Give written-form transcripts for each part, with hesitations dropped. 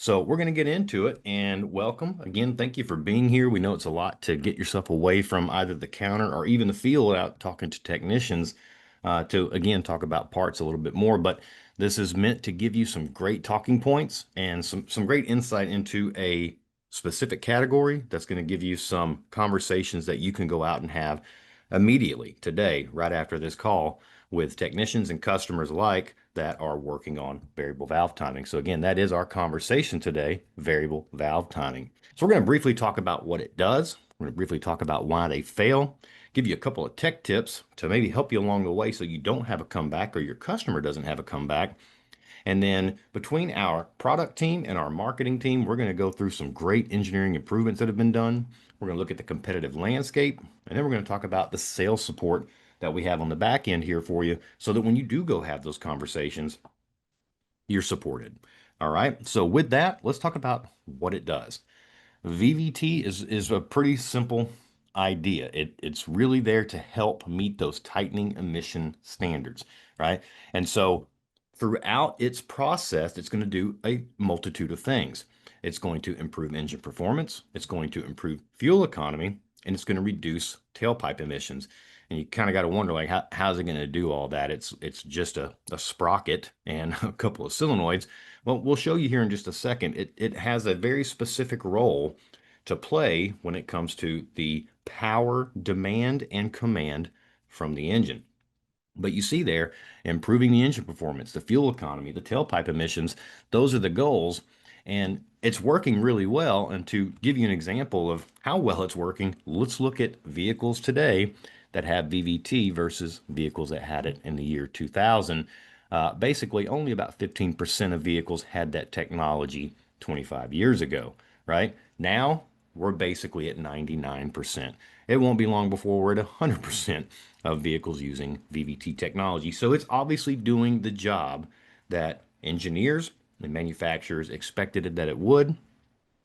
So we're going to get into it and welcome again. Thank you for being here. We know it's a lot to get yourself away from either the counter or even the field out talking to technicians to again talk about parts a little bit more. But this is meant to give you some great talking points and some great insight into a specific category that's going to give you some conversations that you can go out and have immediately today, right after this call with technicians and customers alike that are working on variable valve timing. So again, that is our conversation today, variable valve timing. So we're going to briefly talk about what it does. We're going to briefly talk about why they fail, give you a couple of tech tips to maybe help you along the way so you don't have a comeback or your customer doesn't have a comeback. And then between our product team and our marketing team, we're going to go through some great engineering improvements that have been done. We're going to look at the competitive landscape, and then we're going to talk about the sales support that we have on the back end here for you so that when you do go have those conversations, you're supported. All right. So with that, let's talk about what it does. VVT is a pretty simple idea. It's really there to help meet those tightening emission standards, right? And so throughout its process, it's going to do a multitude of things. It's going to improve engine performance, it's going to improve fuel economy, and it's going to reduce tailpipe emissions. And you kind of got to wonder, like, how's it going to do all that? It's just a sprocket and a couple of solenoids. Well, we'll show you here in just a second. It has a very specific role to play when it comes to the power demand and command from the engine. But you see there, improving the engine performance, the fuel economy, the tailpipe emissions, those are the goals. And it's working really well. And to give you an example of how well it's working, let's look at vehicles today that have VVT versus vehicles that had it in the year 2000. Basically, only about 15% of vehicles had that technology 25 years ago, right? Now, we're basically at 99%. It won't be long before we're at 100% of vehicles using VVT technology. So it's obviously doing the job that engineers and manufacturers expected that it would.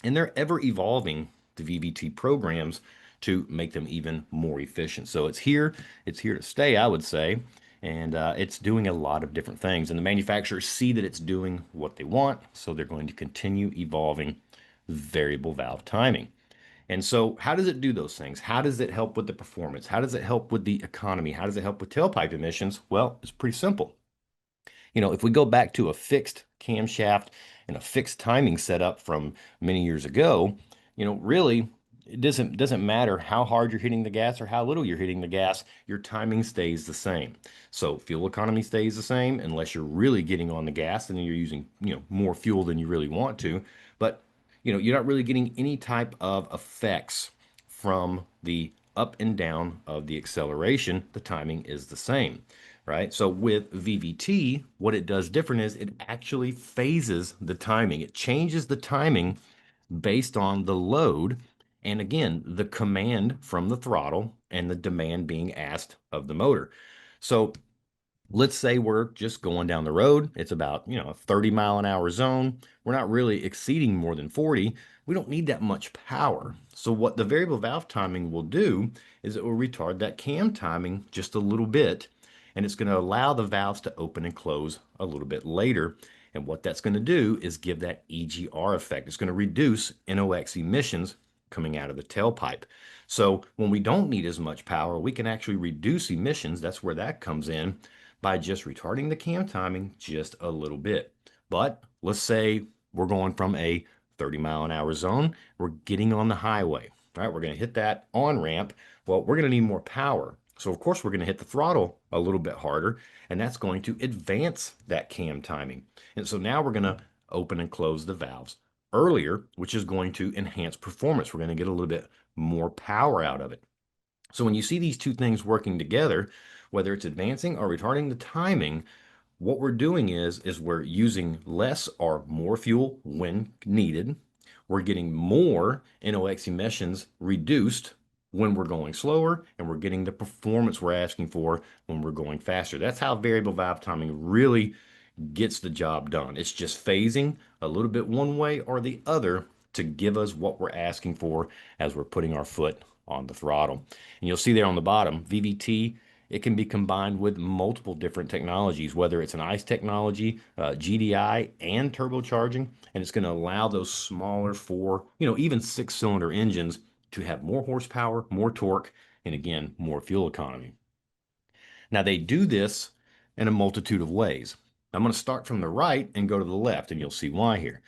And they're ever evolving the VVT programs to make them even more efficient. So it's here to stay, I would say. And it's doing a lot of different things. And the manufacturers see that it's doing what they want. So they're going to continue evolving variable valve timing. And so, how does it do those things? How does it help with the performance? How does it help with the economy? How does it help with tailpipe emissions? Well, it's pretty simple. If we go back to a fixed camshaft and a fixed timing setup from many years ago, really it doesn't matter how hard you're hitting the gas or how little you're hitting the gas, your timing stays the same. So fuel economy stays the same unless you're really getting on the gas and you're using, more fuel than you really want to. But, you're not really getting any type of effects from the up and down of the acceleration. The timing is the same, right? So with VVT, what it does different is it actually phases the timing. It changes the timing based on the load and again, the command from the throttle and the demand being asked of the motor. So let's say we're just going down the road. It's about, a 30-mile-an-hour zone. We're not really exceeding more than 40. We don't need that much power. So what the variable valve timing will do is it will retard that cam timing just a little bit, and it's going to allow the valves to open and close a little bit later. And what that's going to do is give that EGR effect. It's going to reduce NOx emissions coming out of the tailpipe. So when we don't need as much power, we can actually reduce emissions. That's where that comes in by just retarding the cam timing just a little bit. But let's say we're going from a 30-mile-an-hour zone, we're getting on the highway, right? We're going to hit that on ramp. Well, we're going to need more power. So, of course, we're going to hit the throttle a little bit harder, and that's going to advance that cam timing. And so now we're going to open and close the valves earlier, which is going to enhance performance. We're going to get a little bit more power out of it. So when you see these two things working together, whether it's advancing or retarding the timing, what we're doing is we're using less or more fuel when needed. We're getting more NOx emissions reduced when we're going slower, and we're getting the performance we're asking for when we're going faster. That's how variable valve timing really gets the job done. It's just phasing a little bit one way or the other to give us what we're asking for as we're putting our foot on the throttle. And you'll see there on the bottom, VVT it can be combined with multiple different technologies, whether it's an ICE technology, GDI, and turbocharging, and it's going to allow those smaller four, even six-cylinder engines to have more horsepower, more torque, and again, more fuel economy. Now, they do this in a multitude of ways. I'm going to start from the right and go to the left, and you'll see why here.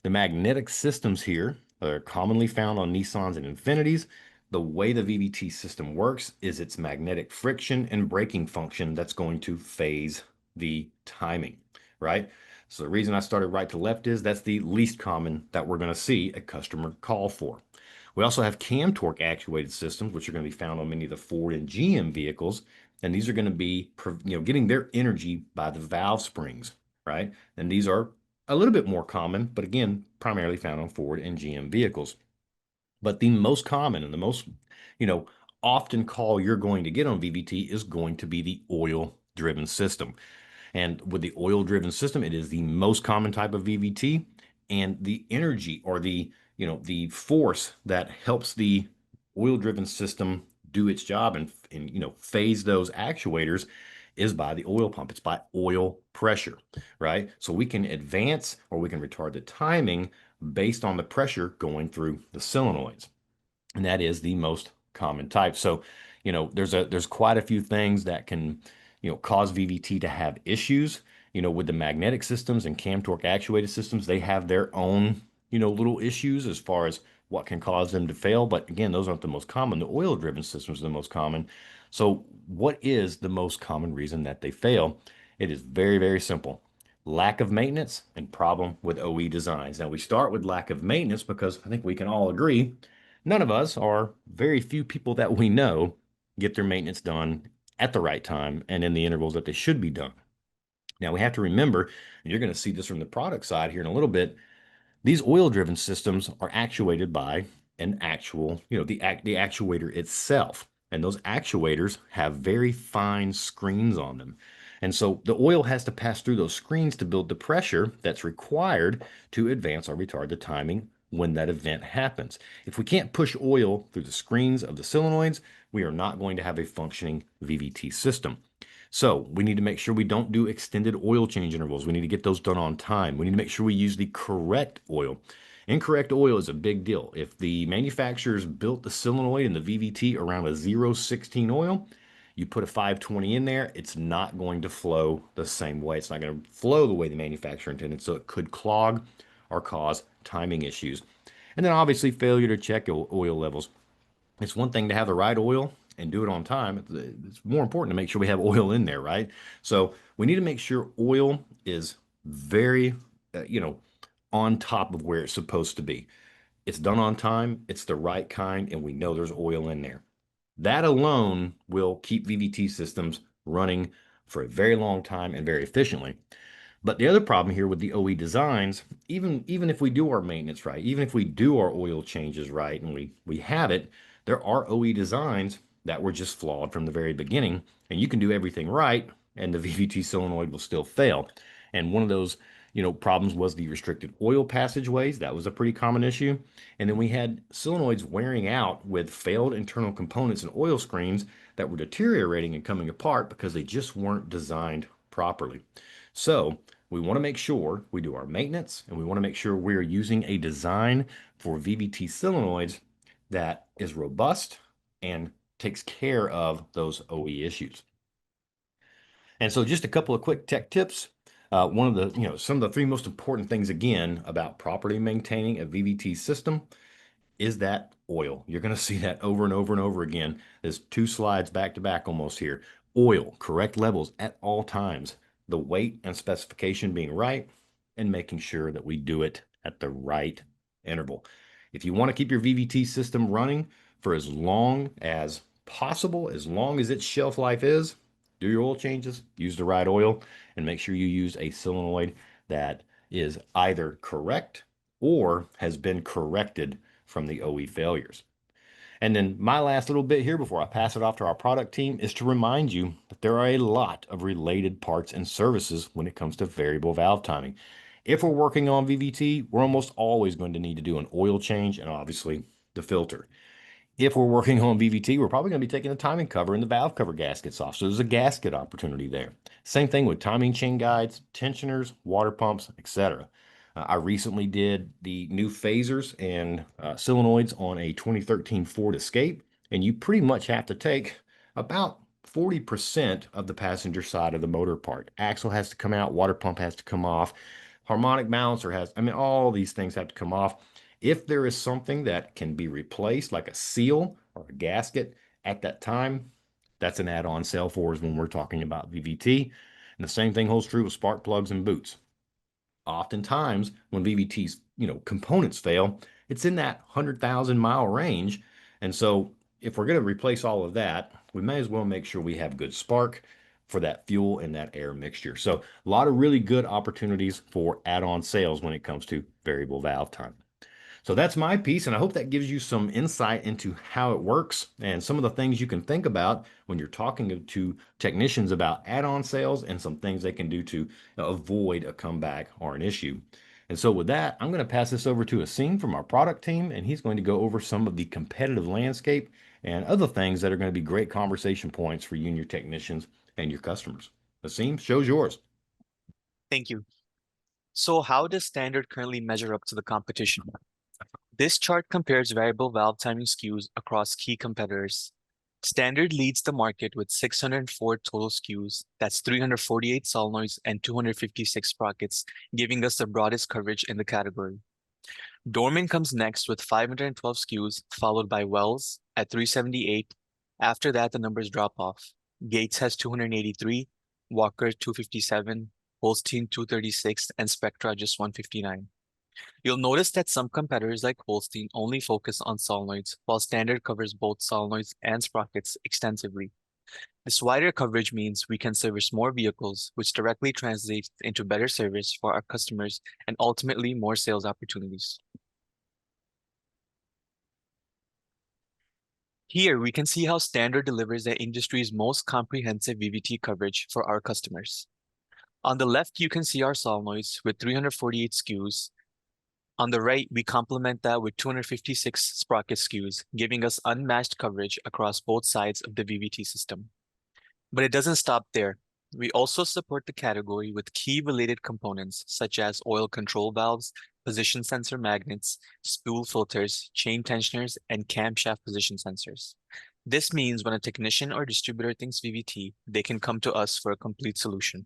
The magnetic systems here are commonly found on Nissans and Infinitis. The way the VVT system works is its magnetic friction and braking function that's going to phase the timing, right? So the reason I started right to left is that's the least common that we're going to see a customer call for. We also have cam torque actuated systems, which are going to be found on many of the Ford and GM vehicles. And these are going to be, getting their energy by the valve springs, right? And these are a little bit more common, but again, primarily found on Ford and GM vehicles. But the most common and the most, you know, often call you're going to get on VVT is going to be the oil driven system. And with the oil driven system, it is the most common type of VVT. And the energy or the force that helps the oil driven system do its job and phase those actuators is by the oil pump. It's by oil pressure, right? So we can advance or we can retard the timing based on the pressure going through the solenoids. And that is the most common type. So, there's quite a few things that can, cause VVT to have issues. With the magnetic systems and cam torque actuated systems, they have their own, little issues as far as what can cause them to fail. But again, those aren't the most common. The oil-driven systems are the most common. So, what is the most common reason that they fail? It is very, very simple. Lack of maintenance and problem with OE designs. Now, we start with lack of maintenance because I think we can all agree none of us, or very few people that we know, get their maintenance done at the right time and in the intervals that they should be done. Now, we have to remember, and you're going to see this from the product side here in a little bit, these oil-driven systems are actuated by an actual, the actuator itself. And those actuators have very fine screens on them. And so the oil has to pass through those screens to build the pressure that's required to advance or retard the timing when that event happens. If we can't push oil through the screens of the solenoids, we are not going to have a functioning VVT system. So we need to make sure we don't do extended oil change intervals. We need to get those done on time. We need to make sure we use the correct oil. Incorrect oil is a big deal. If the manufacturers built the solenoid and the VVT around a 0.16 oil, you put a 520 in there, it's not going to flow the same way. It's not going to flow the way the manufacturer intended, so it could clog or cause timing issues. And then obviously failure to check oil levels. It's one thing to have the right oil and do it on time. It's more important to make sure we have oil in there, right? So we need to make sure oil is very, on top of where it's supposed to be. It's done on time, it's the right kind, and we know there's oil in there. That alone will keep VVT systems running for a very long time and very efficiently. But the other problem here with the OE designs, even if we do our maintenance right, even if we do our oil changes right and we have it, there are OE designs that were just flawed from the very beginning. And you can do everything right, and the VVT solenoid will still fail. And one of those, problems was the restricted oil passageways. That was a pretty common issue. And then we had solenoids wearing out with failed internal components and oil screens that were deteriorating and coming apart because they just weren't designed properly. So we want to make sure we do our maintenance and we want to make sure we're using a design for VVT solenoids that is robust and takes care of those OE issues. And so just a couple of quick tech tips. One of the, some of the three most important things again about properly maintaining a VVT system is that oil. You're going to see that over and over and over again. There's two slides back to back almost here. Oil, correct levels at all times. The weight and specification being right, and making sure that we do it at the right interval. If you want to keep your VVT system running for as long as possible, as long as its shelf life is, do your oil changes, use the right oil, and make sure you use a solenoid that is either correct or has been corrected from the OE failures. And then my last little bit here before I pass it off to our product team is to remind you that there are a lot of related parts and services when it comes to variable valve timing. If we're working on VVT, we're almost always going to need to do an oil change and obviously the filter. If we're working on VVT, we're probably going to be taking the timing cover and the valve cover gaskets off. So there's a gasket opportunity there. Same thing with timing chain guides, tensioners, water pumps, etc. I recently did the new phasers and solenoids on a 2013 Ford Escape, and you pretty much have to take about 40% of the passenger side of the motor part. Axle has to come out, water pump has to come off, harmonic balancer has, I mean, all these things have to come off. If there is something that can be replaced, like a seal or a gasket at that time, that's an add-on sale for us when we're talking about VVT. And the same thing holds true with spark plugs and boots. Oftentimes, when VVT's components fail, it's in that 100,000 mile range. And so if we're going to replace all of that, we may as well make sure we have good spark for that fuel and that air mixture. So a lot of really good opportunities for add-on sales when it comes to variable valve time. So that's my piece, and I hope that gives you some insight into how it works and some of the things you can think about when you're talking to technicians about add-on sales and some things they can do to avoid a comeback or an issue. And so with that, I'm going to pass this over to Asim from our product team, and he's going to go over some of the competitive landscape and other things that are going to be great conversation points for you and your technicians and your customers. Asim, show's yours. Thank you. So how does Standard currently measure up to the competition? This chart compares variable valve timing SKUs across key competitors. Standard leads the market with 604 total SKUs, that's 348 solenoids and 256 sprockets, giving us the broadest coverage in the category. Dorman comes next with 512 SKUs, followed by Wells at 378. After that, the numbers drop off. Gates has 283, Walker 257, Holstein 236, and Spectra just 159. You'll notice that some competitors like Holstein only focus on solenoids, while Standard covers both solenoids and sprockets extensively. This wider coverage means we can service more vehicles, which directly translates into better service for our customers and ultimately more sales opportunities. Here, we can see how Standard delivers the industry's most comprehensive VVT coverage for our customers. On the left, you can see our solenoids with 348 SKUs. On the right, we complement that with 256 sprocket SKUs, giving us unmatched coverage across both sides of the VVT system. But it doesn't stop there. We also support the category with key related components such as oil control valves, position sensor magnets, spool filters, chain tensioners, and camshaft position sensors. This means when a technician or distributor thinks VVT, they can come to us for a complete solution.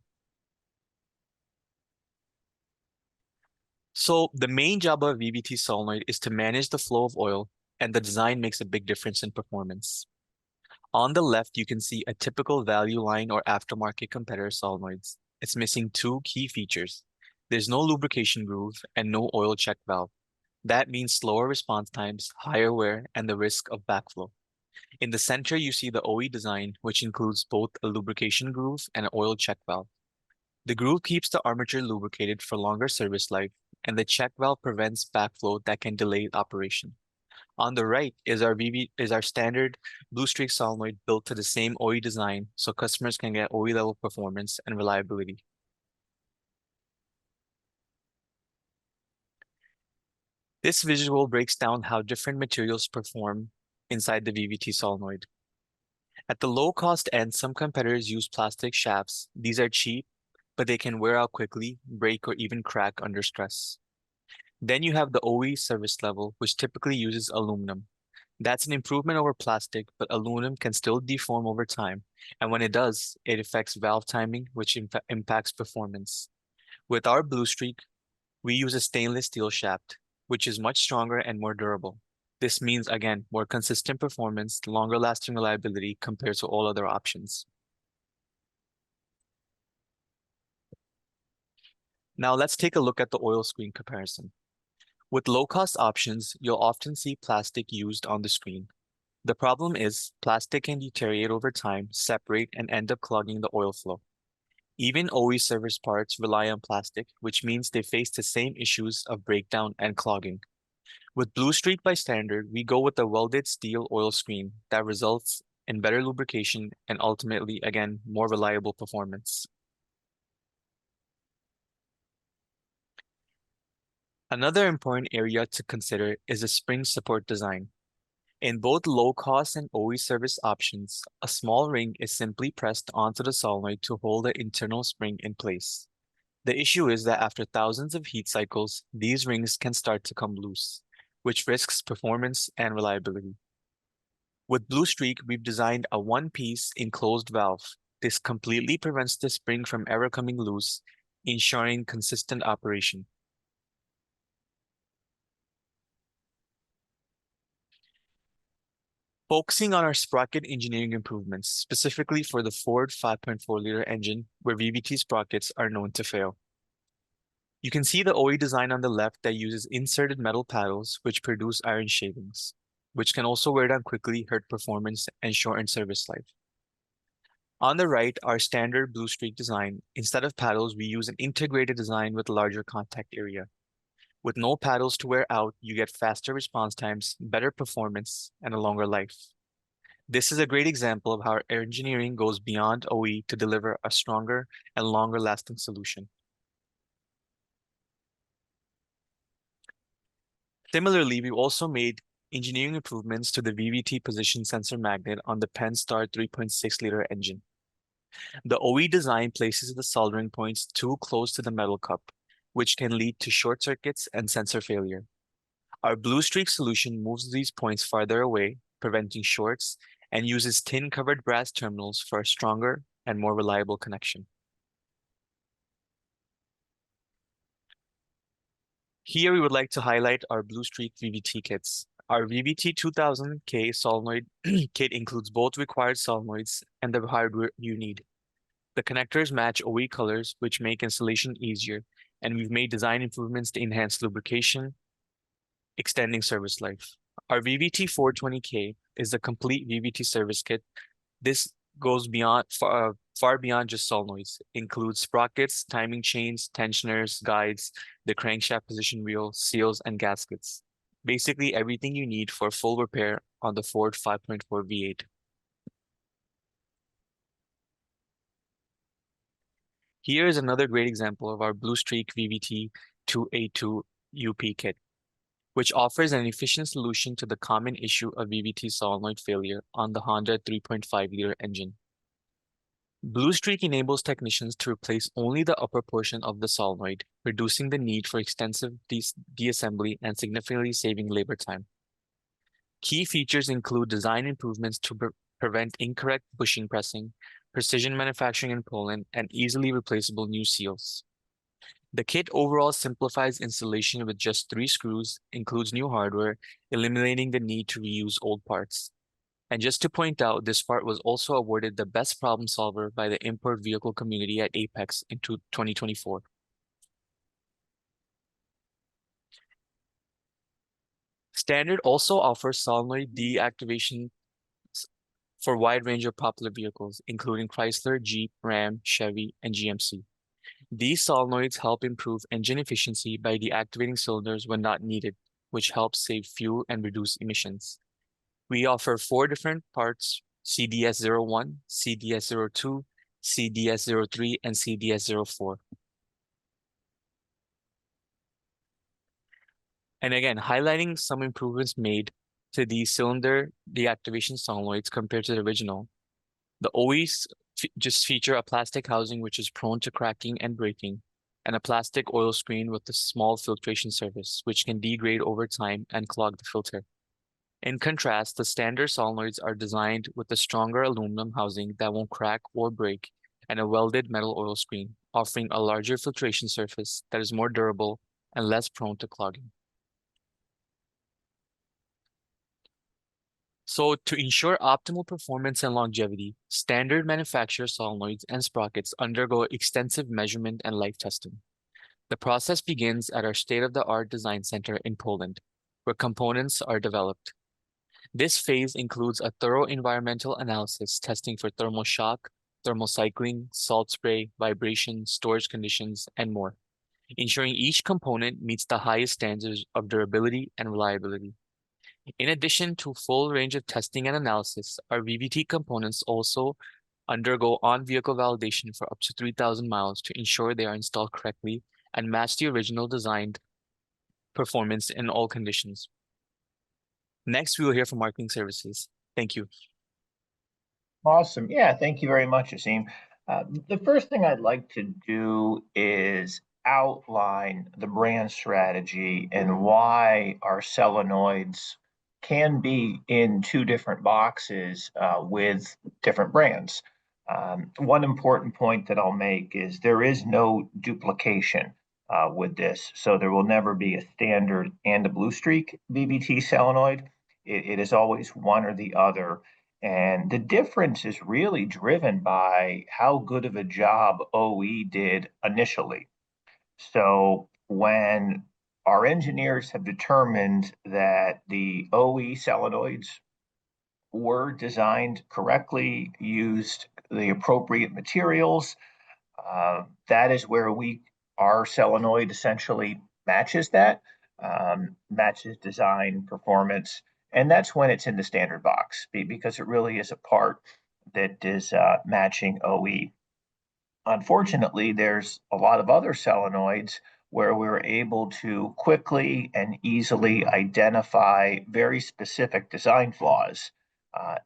So the main job of a VVT solenoid is to manage the flow of oil, and the design makes a big difference in performance. On the left, you can see a typical value line or aftermarket competitor solenoids. It's missing two key features. There's no lubrication groove and no oil check valve. That means slower response times, higher wear, and the risk of backflow. In the center, you see the OE design, which includes both a lubrication groove and an oil check valve. The groove keeps the armature lubricated for longer service life, and the check valve prevents backflow that can delay operation. On the right is our standard Blue Streak solenoid built to the same OE design so customers can get OE level performance and reliability. This visual breaks down how different materials perform inside the VVT solenoid. At the low cost end, some competitors use plastic shafts. These are cheap, but they can wear out quickly, break, or even crack under stress. Then you have the OE service level, which typically uses aluminum. That's an improvement over plastic, but aluminum can still deform over time. And when it does, it affects valve timing, which impacts performance. With our Blue Streak, we use a stainless steel shaft, which is much stronger and more durable. This means, again, more consistent performance, longer lasting reliability compared to all other options. Now let's take a look at the oil screen comparison. With low-cost options, you'll often see plastic used on the screen. The problem is plastic can deteriorate over time, separate, and end up clogging the oil flow. Even OE service parts rely on plastic, which means they face the same issues of breakdown and clogging. With Blue Streak by Standard, we go with a welded steel oil screen that results in better lubrication and ultimately, again, more reliable performance. Another important area to consider is the spring support design. In both low-cost and OE service options, a small ring is simply pressed onto the solenoid to hold the internal spring in place. The issue is that after thousands of heat cycles, these rings can start to come loose, which risks performance and reliability. With Blue Streak, we've designed a one-piece enclosed valve. This completely prevents the spring from ever coming loose, ensuring consistent operation. Focusing on our sprocket engineering improvements, specifically for the Ford 5.4-liter engine, where VVT sprockets are known to fail. You can see the OE design on the left that uses inserted metal paddles, which produce iron shavings, which can also wear down quickly, hurt performance, and shorten service life. On the right, our standard Blue Streak design. Instead of paddles, we use an integrated design with larger contact area. With no paddles to wear out, you get faster response times, better performance, and a longer life. This is a great example of how our engineering goes beyond OE to deliver a stronger and longer lasting solution. Similarly, we've also made engineering improvements to the VVT position sensor magnet on the Penn-Star 3.6-liter engine. The OE design places the soldering points too close to the metal cup, which can lead to short circuits and sensor failure. Our Blue Streak solution moves these points farther away, preventing shorts, and uses tin-covered brass terminals for a stronger and more reliable connection. Here we would like to highlight our Blue Streak VVT kits. Our VVT 2000K solenoid kit includes both required solenoids and the hardware you need. The connectors match OE colors, which make installation easier, and we've made design improvements to enhance lubrication, extending service life. Our VVT 420K is the complete VVT service kit. This goes far beyond just solenoids. It includes sprockets, timing chains, tensioners, guides, the crankshaft position wheel, seals, and gaskets. Basically everything you need for full repair on the Ford 5.4 V8. Here is another great example of our Blue Streak VVT 2A2 UP kit, which offers an efficient solution to the common issue of VVT solenoid failure on the Honda 3.5-liter engine. Blue Streak enables technicians to replace only the upper portion of the solenoid, reducing the need for extensive deassembly and significantly saving labor time. Key features include design improvements to prevent incorrect bushing pressing, precision manufacturing in Poland, and easily replaceable new seals. The kit overall simplifies installation with just 3 screws, includes new hardware, eliminating the need to reuse old parts. And just to point out, this part was also awarded the Best Problem Solver by the Import Vehicle Community at Apex in 2024. Standard also offers solenoid deactivation for a wide range of popular vehicles, including Chrysler, Jeep, Ram, Chevy, and GMC. These solenoids help improve engine efficiency by deactivating cylinders when not needed, which helps save fuel and reduce emissions. We offer 4 different parts: CDS01, CDS02, CDS03, and CDS04. And again, highlighting some improvements made to the cylinder deactivation solenoids compared to the original. The OEs just feature a plastic housing which is prone to cracking and breaking, and a plastic oil screen with a small filtration surface, which can degrade over time and clog the filter. In contrast, the standard solenoids are designed with a stronger aluminum housing that won't crack or break, and a welded metal oil screen, offering a larger filtration surface that is more durable and less prone to clogging. So to ensure optimal performance and longevity, standard manufacturer solenoids and sprockets undergo extensive measurement and life testing. The process begins at our state-of-the-art design center in Poland, where components are developed. This phase includes a thorough environmental analysis testing for thermal shock, thermal cycling, salt spray, vibration, storage conditions, and more, ensuring each component meets the highest standards of durability and reliability. In addition to full range of testing and analysis, our VVT components also undergo on-vehicle validation for up to 3,000 miles to ensure they are installed correctly and match the original designed performance in all conditions. Next, we will hear from marketing services. Thank you. Awesome. Yeah, thank you very much, Asim. The first thing I'd like to do is outline the brand strategy and why our solenoids can be in two different boxes with different brands. One important point that I'll make is there is no duplication with this. So there will never be a standard and a blue streak VVT solenoid. It is always one or the other. And the difference is really driven by how good of a job OE did initially. So when our engineers have determined that the OE solenoids were designed correctly, used the appropriate materials, that is where our solenoid essentially matches that, matches design, performance, and that's when it's in the standard box because it really is a part that is matching OE. Unfortunately, there's a lot of other solenoids where we're able to quickly and easily identify very specific design flaws. Uh,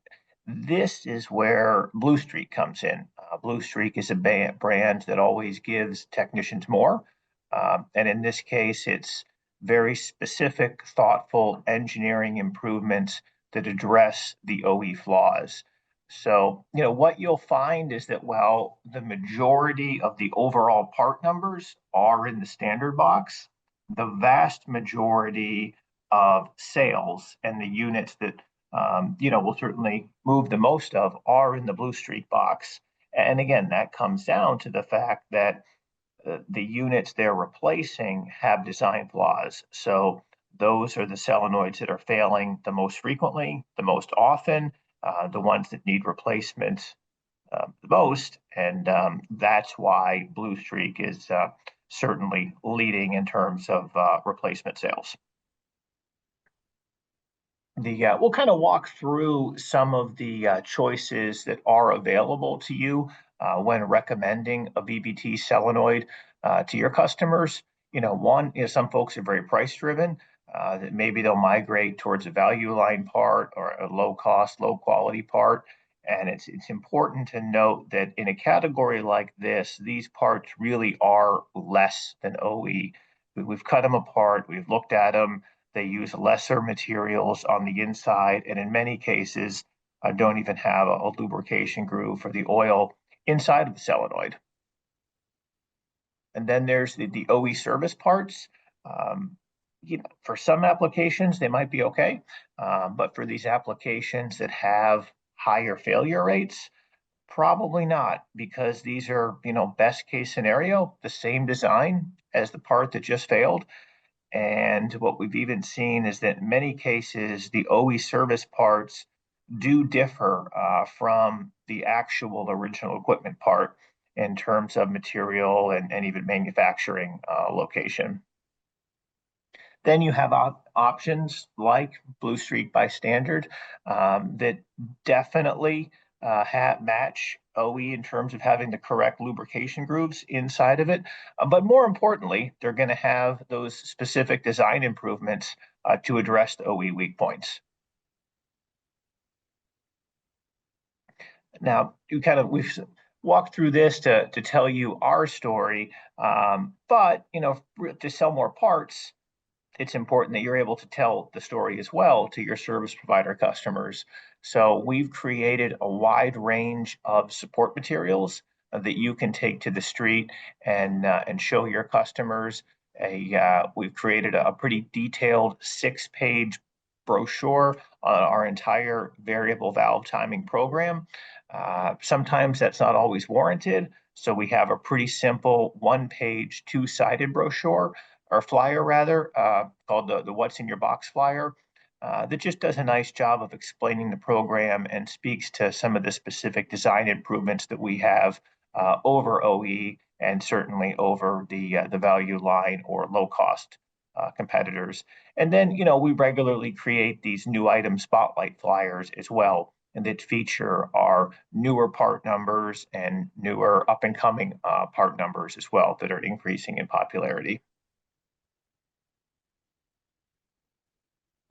this is where Blue Streak comes in. Blue Streak is a brand that always gives technicians more. And in this case, it's very specific, thoughtful engineering improvements that address the OE flaws. So, what you'll find is that while the majority of the overall part numbers are in the standard box, the vast majority of sales and the units that will certainly move the most of are in the Blue Streak box. And again, that comes down to the fact that the units they're replacing have design flaws. So those are the solenoids that are failing the most frequently, the most often, the ones that need replacement the most. And that's why Blue Streak is certainly leading in terms of replacement sales. We'll kind of walk through some of the choices that are available to you when recommending a VVT solenoid to your customers. One is some folks are very price driven, that maybe they'll migrate towards a value line part or a low cost, low quality part. And it's important to note that in a category like this, these parts really are less than OE. We've cut them apart, we've looked at them. They use lesser materials on the inside, and in many cases, don't even have a lubrication groove for the oil inside of the solenoid. And then there's the OE service parts. For some applications, they might be okay, but for these applications that have higher failure rates, probably not, because these are, best case scenario, the same design as the part that just failed. And what we've even seen is that in many cases, the OE service parts do differ from the actual original equipment part in terms of material and even manufacturing location. Then you have options like Blue Streak by Standard that definitely match OE in terms of having the correct lubrication grooves inside of it. But more importantly, they're going to have those specific design improvements to address the OE weak points. Now, we've walked through this to tell you our story, but to sell more parts, it's important that you're able to tell the story as well to your service provider customers. So we've created a wide range of support materials that you can take to the street and show your customers. We've created a pretty detailed 6-page brochure on our entire variable valve timing program. Sometimes that's not always warranted. So we have a pretty simple 1-page, 2-sided brochure or flyer rather, called the What's in Your Box flyer, that just does a nice job of explaining the program and speaks to some of the specific design improvements that we have over OE and certainly over the value line or low cost competitors. And then, we regularly create these new item spotlight flyers as well, and that feature our newer part numbers and newer up and coming part numbers as well that are increasing in popularity.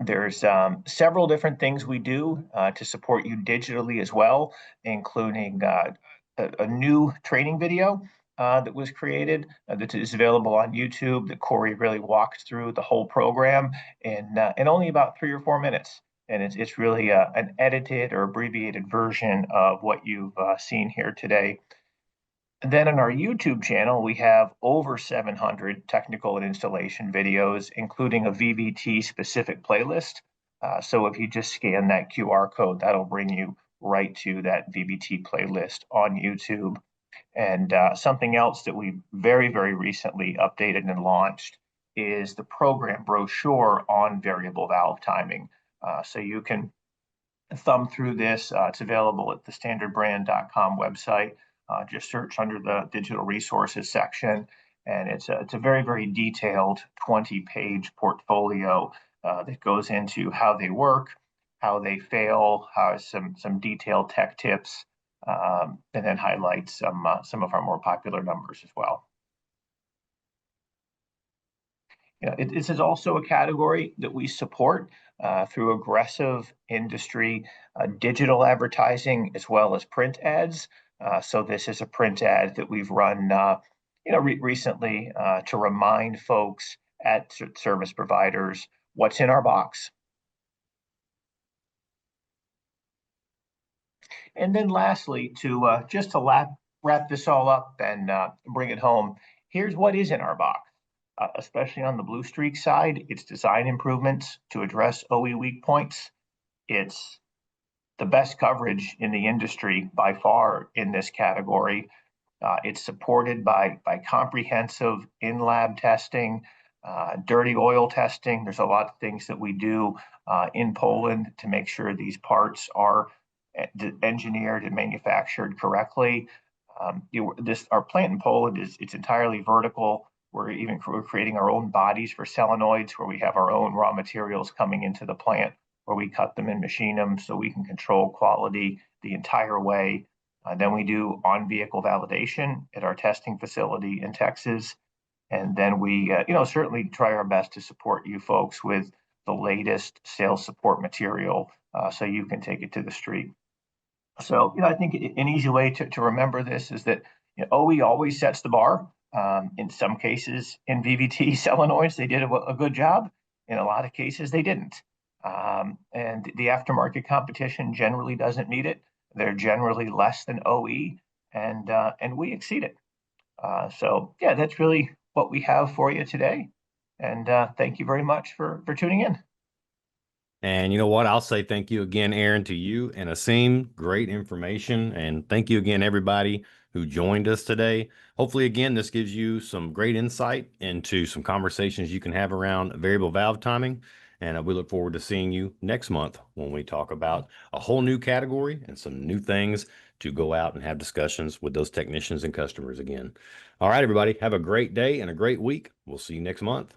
There's several different things we do to support you digitally as well, including a new training video that was created that is available on YouTube that Corey really walks through the whole program in only about 3 or 4 minutes. And it's really an edited or abbreviated version of what you've seen here today. And then on our YouTube channel, we have over 700 technical and installation videos, including a VVT specific playlist. So if you just scan that QR code, that'll bring you right to that VVT playlist on YouTube. And something else that we very, very recently updated and launched is the program brochure on variable valve timing. So you can thumb through this. It's available at the standardbrand.com website. Just search under the digital resources section. And it's a very, very detailed 20-page portfolio that goes into how they work, how they fail, how some detailed tech tips, and then highlights some of our more popular numbers as well. This is also a category that we support through aggressive industry digital advertising as well as print ads. So this is a print ad that we've run, recently to remind folks at service providers what's in our box. And then lastly, to just to wrap this all up and bring it home, here's what is in our box. Especially on the Blue Streak side, it's design improvements to address OE weak points. It's the best coverage in the industry by far in this category. It's supported by comprehensive in-lab testing, dirty oil testing. There's a lot of things that we do in Poland to make sure these parts are engineered and manufactured correctly. Our plant in Poland it's entirely vertical. We're creating our own bodies for solenoids, where we have our own raw materials coming into the plant, where we cut them and machine them so we can control quality the entire way. Then we do on-vehicle validation at our testing facility in Texas. And then we, certainly try our best to support you folks with the latest sales support material so you can take it to the street. So, I think an easy way to remember this is that OE always sets the bar. In some cases, in VVT solenoids, they did a good job. In a lot of cases, they didn't. And the aftermarket competition generally doesn't meet it. They're generally less than OE, and we exceed it. So, yeah, that's really what we have for you today. And thank you very much for tuning in. And you know what? I'll say thank you again, Aaron, to you and Asim. Great information. And thank you again, everybody who joined us today. Hopefully, again, this gives you some great insight into some conversations you can have around variable valve timing. And we look forward to seeing you next month when we talk about a whole new category and some new things to go out and have discussions with those technicians and customers again. All right, everybody, have a great day and a great week. We'll see you next month.